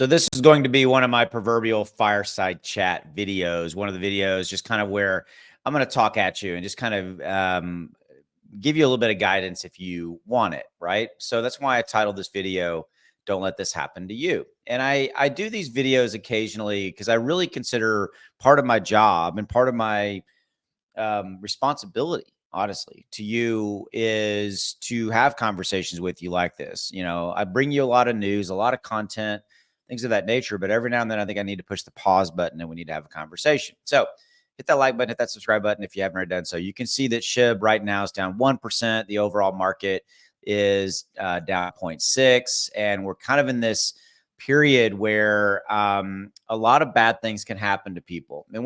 So this is going to be one of my proverbial fireside chat videos. One of the videos just kind of where I'm going to talk at you and just kind of give you a little bit of guidance if you want it, right? So that's why I titled this video, Don't Let This Happen to You. And I do these videos occasionally because I really consider part of my job and part of my responsibility, honestly, to you is to have conversations with you like this. You know, I bring you a lot of news, a lot of content, things of that nature. But every now and then, I think I need to push the pause button and we need to have a conversation. So hit that like button, hit that subscribe button if you haven't already done so. You can see that SHIB right now is down 1%. The overall market is down 0.6. And we're kind of in this period where a lot of bad things can happen to people. And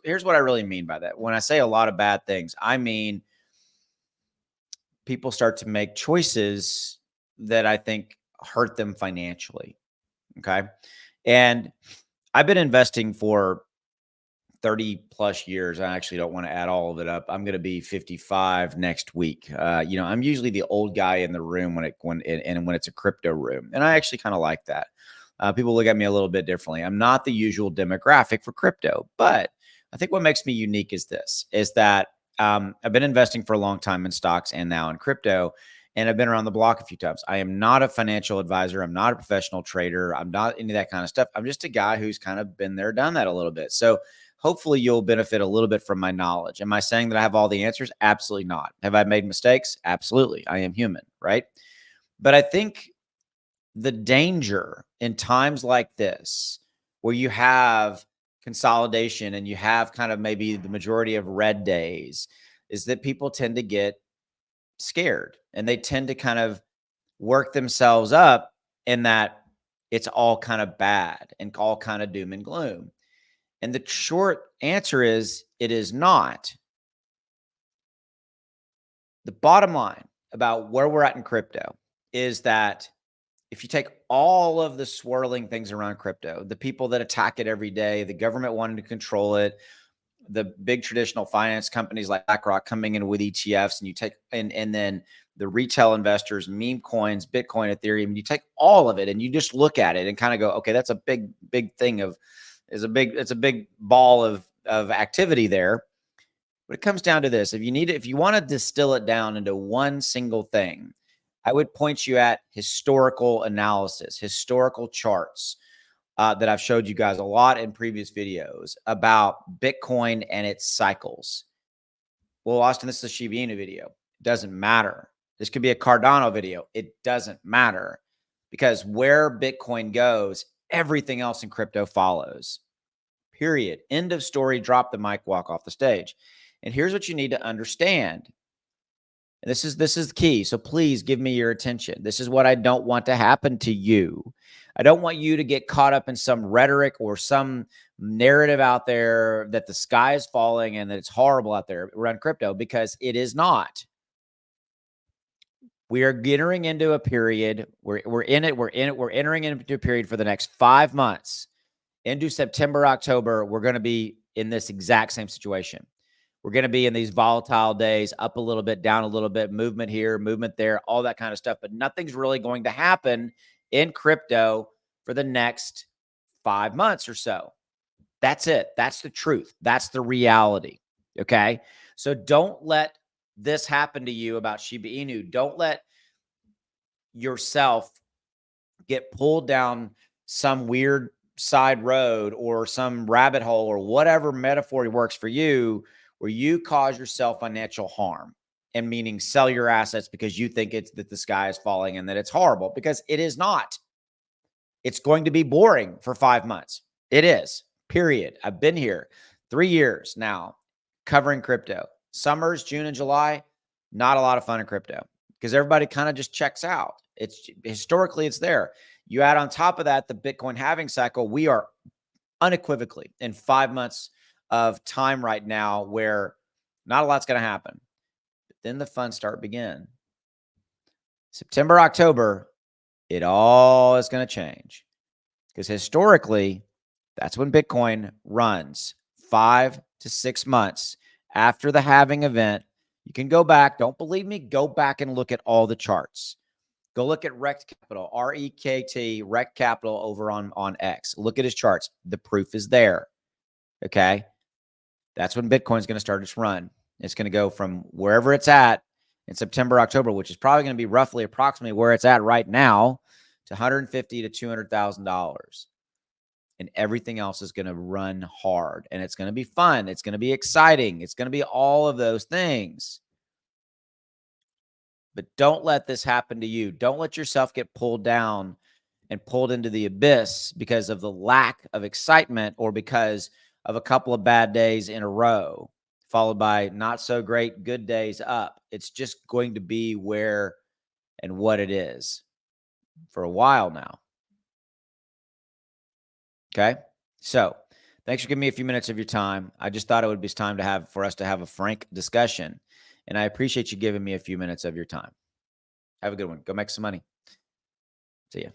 here's what I really mean by that. When I say a lot of bad things, I mean people start to make choices that I think hurt them financially. Okay. And I've been investing for 30 plus years. I actually don't want to add all of it up. I'm going to be 55 next week. I'm usually the old guy in the room when it's a crypto room. And I actually kind of like that. People look at me a little bit differently. I'm not the usual demographic for crypto, but I think what makes me unique is that I've been investing for a long time in stocks and now in crypto, and I've been around the block a few times. I am not a financial advisor. I'm not a professional trader. I'm not any of that kind of stuff. I'm just a guy who's kind of been there, done that a little bit. So hopefully you'll benefit a little bit from my knowledge. Am I saying that I have all the answers? Absolutely not. Have I made mistakes? Absolutely. I am human, right? But I think the danger in times like this, where you have consolidation and you have kind of maybe the majority of red days, is that people tend to get scared and they tend to kind of work themselves up in that it's all kind of bad and all kind of doom and gloom. And the short answer is it is not. The bottom line about where we're at in crypto is that if you take all of the swirling things around crypto, the people that attack it every day, the government wanting to control it, the big traditional finance companies like BlackRock coming in with ETFs, and you take and then the retail investors, meme coins, Bitcoin, Ethereum, you take all of it and you just look at it and kind of go, okay, that's a big thing it's a big ball of activity there. But it comes down to this. If you want to distill it down into one single thing, I would point you at historical analysis, historical charts that I've showed you guys a lot in previous videos about Bitcoin and its cycles. Well, Austin, this is a Shiba Inu video. It doesn't matter. This could be a Cardano video. It doesn't matter, because where Bitcoin goes, everything else in crypto follows. Period. End of story. Drop the mic, walk off the stage. And here's what you need to understand. And this is the key. So please give me your attention. This is what I don't want to happen to you. I don't want you to get caught up in some rhetoric or some narrative out there that the sky is falling and that it's horrible out there around crypto, because it is not. We are entering into a period. We're entering into a period for the next 5 months. Into September, October, we're going to be in this exact same situation. We're going to be in these volatile days, up a little bit, down a little bit, movement here, movement there, all that kind of stuff. But nothing's really going to happen in crypto for the next 5 months or so. That's it. That's the truth. That's the reality. Okay. So don't let this happen to you about Shiba Inu. Don't let yourself get pulled down some weird side road or some rabbit hole or whatever metaphor works for you, where you cause yourself financial harm, and meaning sell your assets because you think it's that the sky is falling and that it's horrible, because it is not. It's going to be boring for 5 months. It is, period. I've been here 3 years now covering crypto. Summers, June and July, not a lot of fun in crypto because everybody kind of just checks out. It's historically it's there. You add on top of that the Bitcoin halving cycle. We are unequivocally in 5 months of time right now where not a lot's going to happen. But then the fun begin. September, October, it all is going to change, because historically, that's when Bitcoin runs 5 to 6 months after the halving event. You can go back. Don't believe me? Go back and look at all the charts. Go look at Rekt Capital, REKT, Rekt Capital over on X. Look at his charts. The proof is there. Okay. That's when Bitcoin's going to start its run. It's going to go from wherever it's at in September, October, which is probably going to be roughly approximately where it's at right now, to $150,000 to $200,000. And everything else is going to run hard, and it's going to be fun. It's going to be exciting. It's going to be all of those things. But don't let this happen to you. Don't let yourself get pulled down and pulled into the abyss because of the lack of excitement or because of a couple of bad days in a row, followed by not so great good days up. It's just going to be where and what it is for a while now. Okay. So thanks for giving me a few minutes of your time. I just thought it would be time for us to have a frank discussion. And I appreciate you giving me a few minutes of your time. Have a good one. Go make some money.